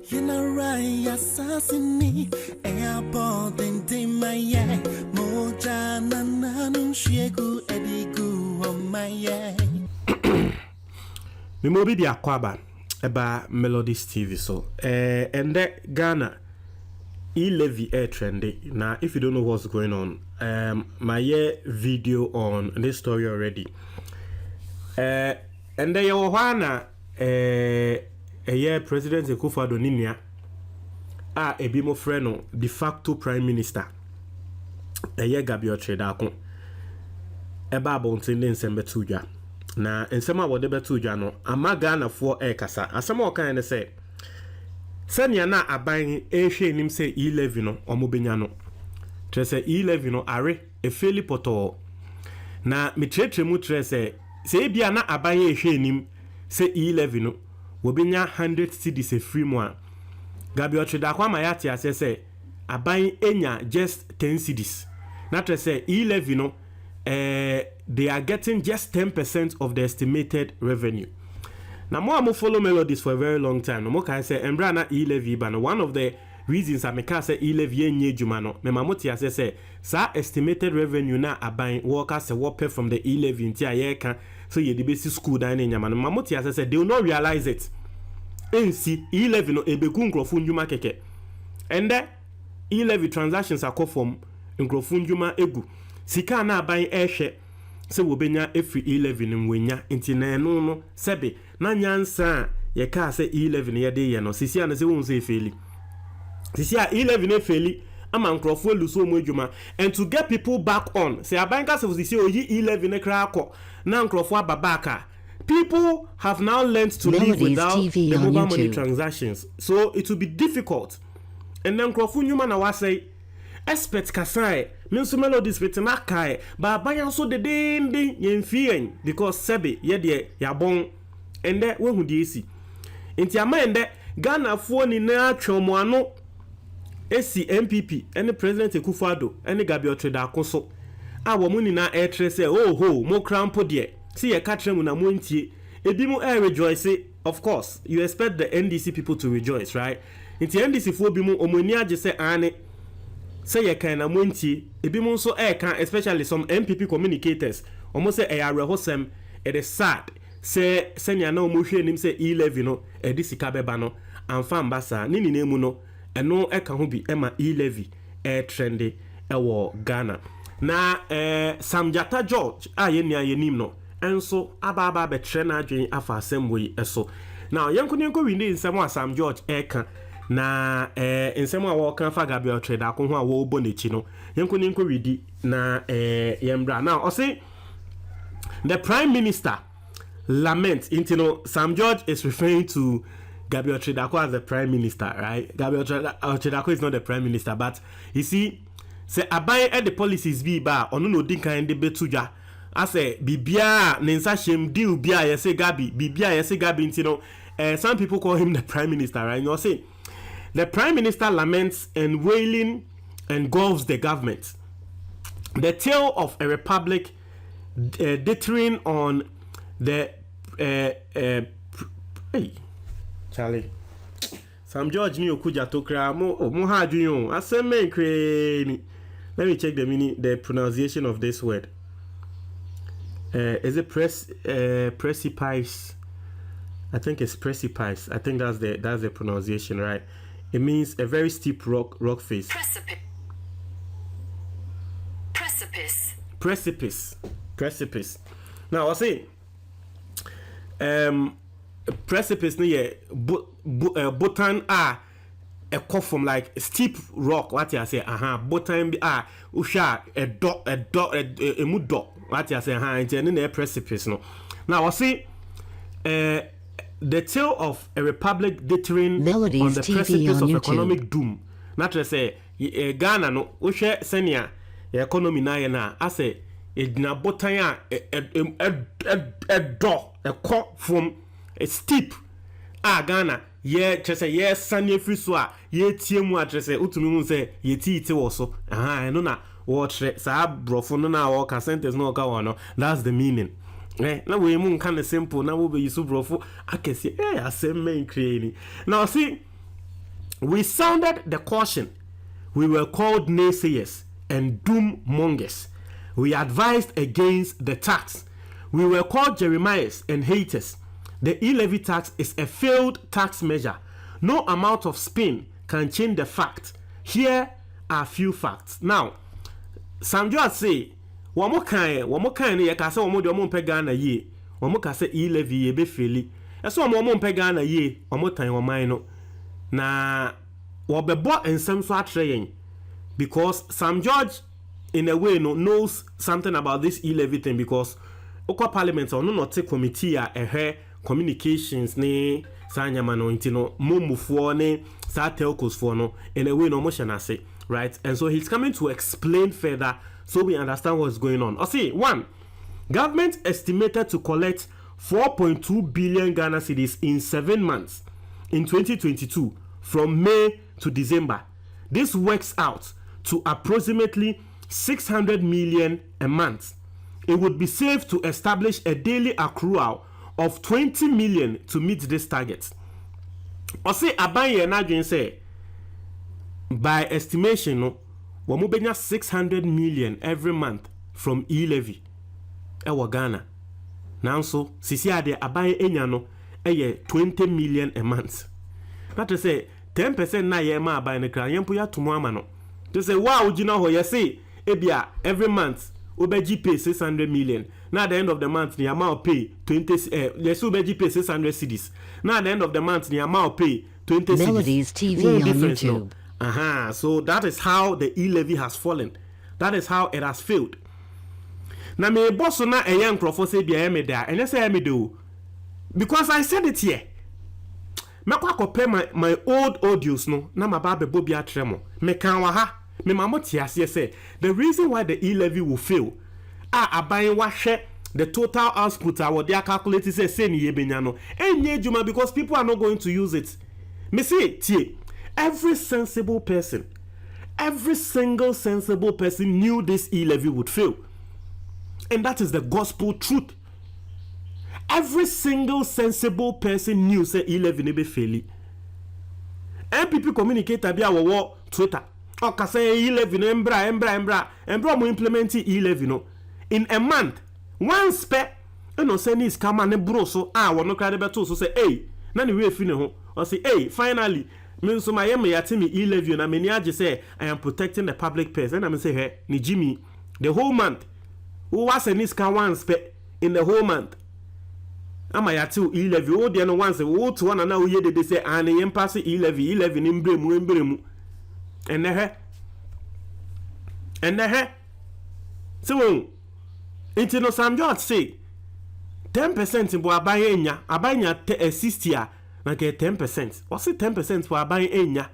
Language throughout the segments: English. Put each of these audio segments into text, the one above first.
You know right, assassinate. Airport and Timaya. Moja nananum shegu edigu on my yeah. Me mobi di akwaba eba Melodies TV so. And that Ghana E Levy air trendy. Now, if you don't know what's going on, my video on this story already. And then you wanna President Akufo-Addo Ninia ebi mo freno de facto prime minister. Gabby Otchere Darko. Eba abontende nsembe tuja. Na nsema wode betuja no ama Ghana for kasa. Asema okan ne say senya na aban ehwe nim say E Levy no omobenya no. Trese E Levy no are efeli poto. Na mitretremu trese se bia na aban ehwe nim say E Levy no wobenya 100 cedis e free mo. Gabby Otchere Darko amayati asese aban enya just 10 cedis. Na trese E Levy no they are getting just 10% of the estimated revenue. Now, more follow Melodies for a very long time. No more can say Embrana E Levy, but one of the reasons I make say E Levy nye jumano. Me mamoti say sa estimated revenue na abain workers se work from the E Levy into a can so ye the basic school dining yaman. Mamoti say they will not realize it. NC E Levy no ebekun krofun juma keke. And the E Levy transactions are called from krofun juma egu. Sika na abain ehwe se wobenya efri E Levy nwenya nti na no sebe na nyansa ye ka se E Levy ye de ye no sisi ana se won se efeli sisi a E Levy ne feli ama nkrofo luso mo adwuma and to get people back on se aban ka se sisi oyi E Levy ne kra akọ na nkrofo ababaka. People have now learned to live without TV the mobile money YouTube. transactions, so it will be difficult. And then nkrofo nyuma na wasay expert kasai minso Melodies betena kai ba bayan so de dende yemfien because sebe ye de yabon ende we hu de esi enti ama ende Ghana fo ni na atwomo ano esi MPP ene President Akufo-Addo ene Gabby Otchere Darko so a wo mu ni na etre se oh ho mo crampo de si ye ka tremu na mo ntie ebi mu rejoice. Of course you expect the NDC people to rejoice, right? Enti NDC fo bi mu omoni age se ane say ye can na monti ebi mo so can, especially some MPP communicators almost say arehosem it is sad say senya na omo hwe nim say E Levy no sika beba no amfa mbasa ni nemu no eno ka ho bi ema E Levy trendy wo Ghana na Samjata George ye nim no enso aba be tre na adwen afa asem we eso now yenko windi nsem wa Sam George kan na nsem a wo kan fa Gabby Otchere Darko ho a wo bo nechi no yenko widi na yembra now o say the prime minister lament into Sam George is referring to Gabby Otchere Darko as the prime minister, right? Gabby Otchere Darko is not the prime minister, but you see say abai the policies be ba ono no din kan de betuja ase bibia nensa shem deal bia ye say Gabby bibia ye say Gabby into some people call him the prime minister, right? You know say the prime minister laments and wailing engulfs the government. The tale of a republic deterring on the hey Charlie Sam George ni okuja to kra mo ha adwun asem kre. Let me check the pronunciation of this word. Is it precipice? I think it's precipice. I think that's the pronunciation, right? It means a very steep rock face. Precipice. Now I say precipice no ye botan a cough from like steep rock what you say botan bi usha a mu dot what you say and na precipice no. Now I say the tale of a republic deterring Melodies on the TV precipice on of YouTube. economic doom. Not to say Ghana no usha senia economy na I say edina botan a cough from a steep Ghana ye trese ye sanye free so ye tie mu atrese utumi mu se ye ti wo so no na wo tre sa brofo no na wo ka sentence no ka wono. That's the meaning. Na we mu nka simple na wo be yisu brofo akese asem men kreni. Now see We sounded the caution. We were called naysayers and doom mongers. We advised against the tax. We were called Jeremiahs and haters. The E Levy tax is a failed tax measure. No amount of spin can change the fact. Here are few facts. Now, Sam George say, Wamo kind ye ka say omo de omo mpe Ghana ye. Omo ka say E Levy ye be feli. Eso omo mpe Ghana ye, omo tan oman no. Na wobebo ensem so atre yen. Because Sam George in a way knows something about this E Levy thing, because Oko Parliament or no take committee a communications ne sanyama no intino mumufuo ne sa telcos for no in a way no motion I say, right? And so he's coming to explain further so we understand what's going on. I see, one, government estimated to collect 4.2 billion Ghana cedis in 7 months in 2022 from May to December. This works out to approximately 600 million a month. It would be safe to establish a daily accrual of 20 million to meet this target. Or say Abaye na say by estimation no we benya 600 million every month from E Levy ewo Ghana. Now so sisi ade Abaye enya no 20 million a month. That is say 10% na ye ma Abaye ne kra yempo ya tumo ama no. To say wow ugina ho ye say ebia every month Obeji pay 600 million. Now at the end of the month, the amount pay 20. Yes, Obeji pay 600 cedis. Now at the end of the month, the amount pay 20 cedis. MELODIES TV on YouTube. No. So that is how the E Levy has fallen. That is how it has failed. Now me boss na a young crofo say be me there, and I say me do because I said it here. Me kwa compare my old audios no. Na ma ba be bobi atremo. Me kan wa ha. Me mama tiase say the reason why the E Levy will fail abayin wa hwe the total output what they are calculating say ni yebenya no enye juma because people are not going to use it. Me say tie every sensible person, every single sensible person knew this E Levy would fail, and that is the gospel truth. Every single sensible person knew say E Levy ne be fail. MPP communicator bi awo Twitter or say E Levy no embra mo implement E Levy no in a month. One spec no say ni scam ne bro so wono kra de beto so say na ne we fi ne ho or say finally me so my yam yate me E Levy na me ni age say I am protecting the public purse, and I say hey ni Jimmy the whole month who was ni scam one spec in the whole month ama yate E Levy o de no once wo to one na wo ye de say an yem pass E Levy ni mbremu and so into no Sam George say 10% in abanya 60 na get 10%. Or say 10% for abaya enya.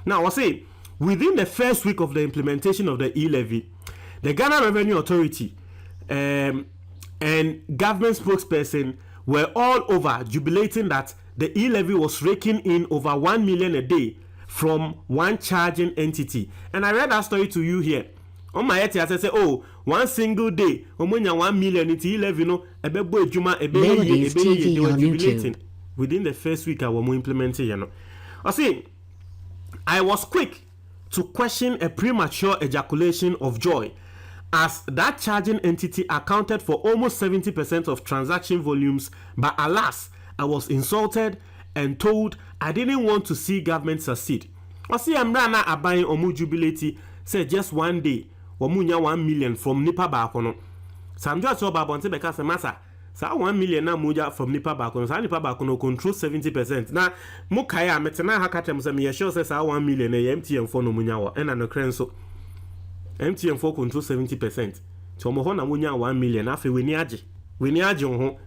Now I say within the first week of the implementation of the E Levy, the Ghana Revenue Authority and government spokesperson were all over jubilating that the E Levy was raking in over 1 million a day from one charging entity. And I read that story to you here. On my head, I say, one single day, 1 million into E Levy, no, MELODIES TV on YouTube. Within the first week, I was implementing, you know. I see, I was quick to question a premature ejaculation of joy, as that charging entity accounted for almost 70% of transaction volumes. But alas, I was insulted and told I didn't want to see government succeed. I see, I'm not buying omu jubilate, say just one day. Wamunya 1 million from Nipa Bakono. Sam just saw Babonte because Massa. Sa 1 million na muja from Nipa Bakono. Sa Nipa Bakono control 70%. Na Mukaya metena hakatem se me sure say 1 million e MTN4 no munya wa. And no crenso. MTN4 control 70%. So mo ho na munya 1 million afi weni age. Weni age ho.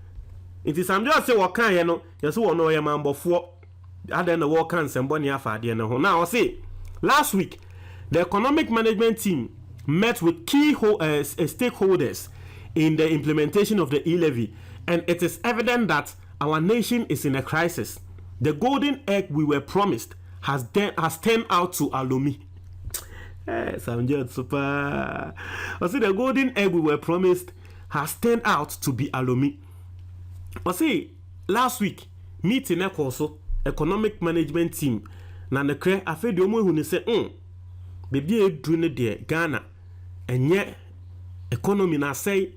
Inti Sam just say wakan ye no, yeso wo no ye mambofo. Ade na wo kan sembo ne afa ade na ho. Now I say last week the economic management team met with key stakeholders in the implementation of the E Levy, and it is evident that our nation is in a crisis. The golden egg we were promised has turned out to alumi. Sound good, super. I see the golden egg we were promised has turned out to be alumi. I see last week meeting also economic management team na ne kre afi de omo hu ne se bebi edru ne de Ghana enye economy na say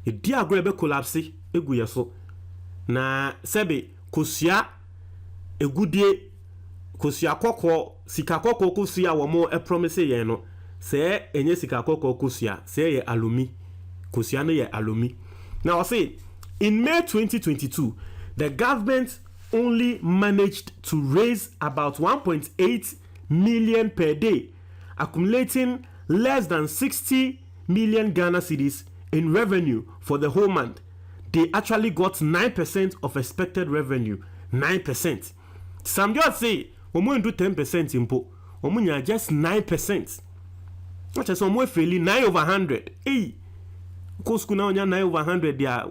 edi agro be collapse egu yeso na sebe kosua egudie kosua kokko sika kokko kosua wo mo promise ye no se enye sika kokko kosua se ye alumi kosua no ye alumi. Now I say in May 2022 the government only managed to raise about 1.8 million per day, accumulating less than 60 million Ghana cedis in revenue for the whole month. They actually got 9% of expected revenue. 9%. Some just say, we do 10% impo. We just 9%. Which is somewhere fairly 9 over 100. Hey, because now 9 over 100 there.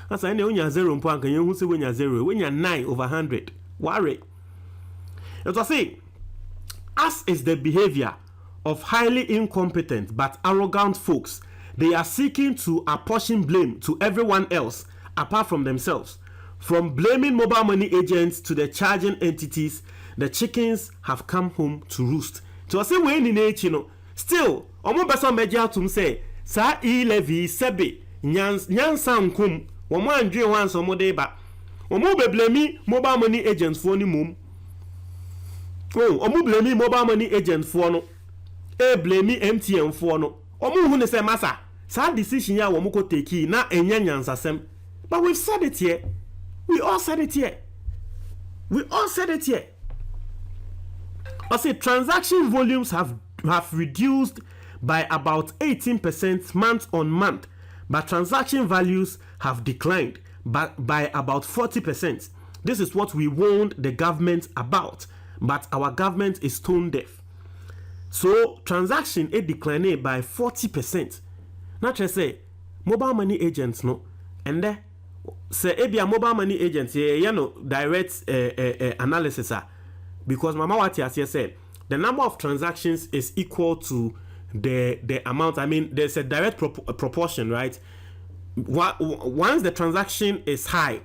As I know, you 0 point. You say when you 0, when you 9 over 100. Worry. It was saying, as is the behavior of highly incompetent but arrogant folks, they are seeking to apportion blame to everyone else apart from themselves. From blaming mobile money agents to the charging entities, the chickens have come home to roost. So I say when in age, still, omo person media to say, sa E Levy sebe nyansa nkum, omo andwe wan so mo dey ba. Omo be blame mobile money agents for ni mum. Oh, omo blame mobile money agents for no. Blame MTN for no. Omo hu ne say massa. Sa decision ya womo ko take na enya nyansasem. But we've said it here. We all said it here. I say transaction volumes have reduced by about 18% month on month, but transaction values have declined by about 40%. This is what we warned the government about, but our government is tone deaf. So transaction declined by 40%. Not just say mobile money agents no, and then say ebia mobile money agents direct analysis because mama what you said the number of transactions is equal to the amount. I mean there's a direct proportion, right? Once the transaction is high,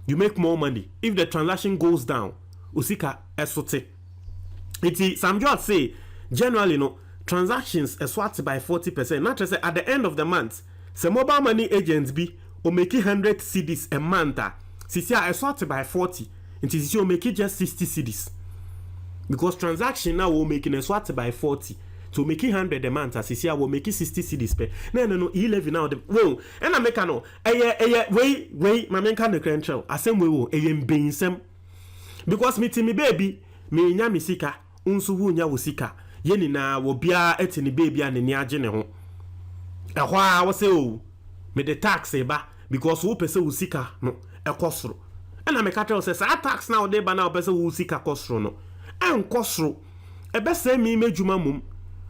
you make more money. If the transaction goes down, usika esote. It's some just say generally transactions are swat by 40%. Not just say at the end of the month, some mobile money agents be or make 100 cedis a month. Sisi I swat by 40. Until you make just 60 cedis. Because transaction now will make a swat by 40. To make 100 a month, as I will make 60 cedis per. No, E Levy now the whoa. And I make no. Wait, my man can't credential. I same way wo being some. Because me baby, me nya misika, unsu wu nya wusika. Yeni na wo bia etini baby and ni agene ho. Ehwa I say oh, me the tax eba because wo pese wusika no ekosro. And I make tell say tax now dey ba na pese wusika kosro no. En kosro. Ebe se me medjuma mum.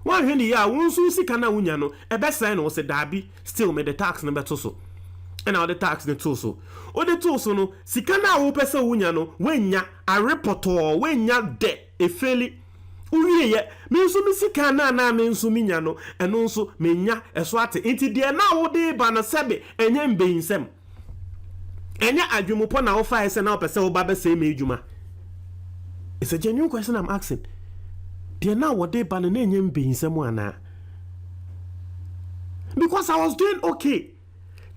One hwendi ya wonsu sika na wunya no ebe se no se dabi still me the tax no beto so. And now the tax ne to so. O de to so no sika na wo pese wunya no wenya a report or wenya de efeli. Uwie ye me nso mi sika na me nso mi nya no eno nso menya eso ate enti de na wo de ba na sebe enye mbeyinsem. Enye adwumupo na wo fa ese na wo pese wo ba be se me adwuma. It's a genuine question I'm asking. De na wo de ba na enye mbeyinsem ana. Because I was doing okay.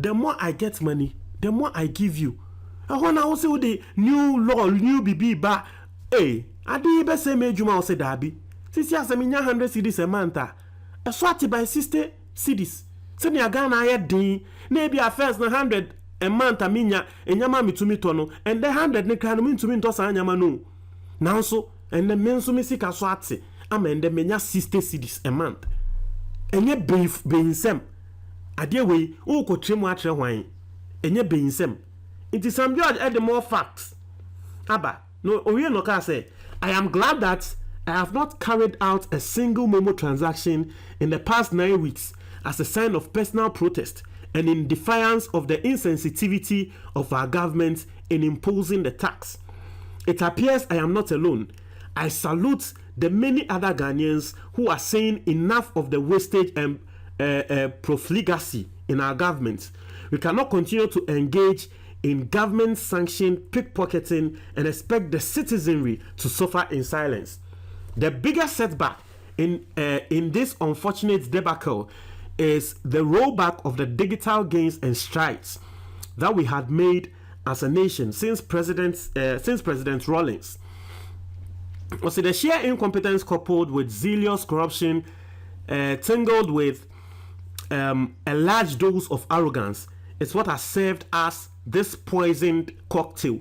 The more I get money, the more I give you. And when I was say the new law, new BB ba, hey, I did be say me juma say dabi. Sisi aseminya 100 cedis a month. A swati by 60 cedis. Se ni Ghana aye din, na bi a first na 100 a month aminya enyama mitumi to no, and the 100 ne kan mitumi to sa anyama no. Now so, and the menso mi sika swati, and the menya 60 cedis a month. Enye beyinsem. Adie we o ko tremu atre hwan enye beyinsem it some judge add more facts aba no owie no ka say I am glad that I have not carried out a single momo transaction in the past 9 weeks as a sign of personal protest and in defiance of the insensitivity of our government in imposing the tax. It appears I am not alone. I salute the many other Ghanaians who are saying enough of the wastage and profligacy in our government. We cannot continue to engage in government-sanctioned pickpocketing and expect the citizenry to suffer in silence. The biggest setback in this unfortunate debacle is the rollback of the digital gains and strides that we had made as a nation since President Rawlings. Also, the sheer incompetence coupled with zealous corruption, tangled with a large dose of arrogance, is what has served as this poisoned cocktail.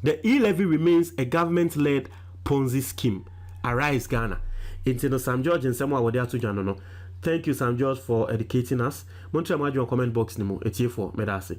The E Levy remains a government-led Ponzi scheme. Arise, Ghana. Into Sam George and Samuel Wadiatu Janono. Thank you, Sam George, for educating us. Montreal comment box nimo. It's here for Medasi.